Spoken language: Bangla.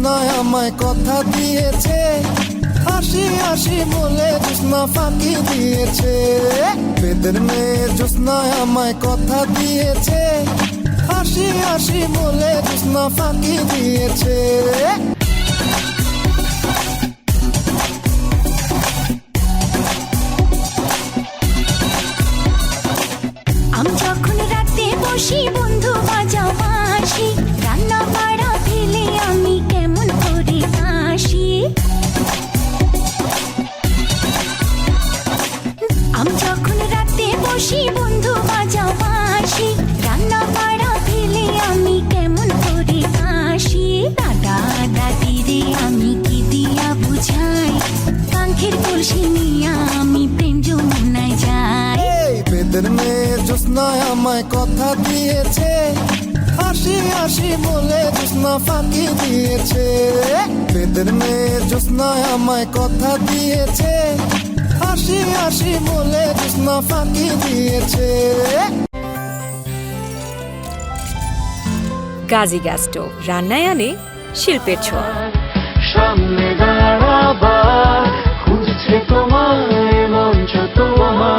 জোৎস্নায় আমায় কথা দিয়েছে, হাসি হাসি বলে জোৎস্না ফাঁকি দিয়েছে। বেদের মেয়ে জোৎস্নায় আমায় কথা দিয়েছে, হাসি হাসি বলে জোৎস্না ফাঁকি দিয়েছে। আমি যখন রাতে বসি বন্ধু বাজাও বাঁশি, রান্না বাড়া ফেলে আমি কেমন করে আসি। আমি যখন রাতে বসি বন্ধু বাজাও বাঁশি, রান্না বাড়া ফেলে আমি কেমন করে আসি। দাদা দাদি রে আমি কি দিয়া বুঝাই, কাঙ্ক্ষের কলসি নিয়া আমি প্রেম যমুনায় যাই। বেদের মেয়ে জোৎস্নায় আমায় কথা দিয়েছে, হাসি হাসি বলে জোৎস্না ফাঁকি দিয়েছে। বেদের মেয়ে জোৎস্নায় আমায় কথা দিয়েছে, হাসি হাসি বলে জোৎস্না ফাঁকি দিয়েছে। গাজী গ্যাস স্টোভ রান্নায় আনে শিল্পের ছোঁয়া। সামনে দাঁড়াবার খুঁজছে তোমায় মঞ্চ তোমার।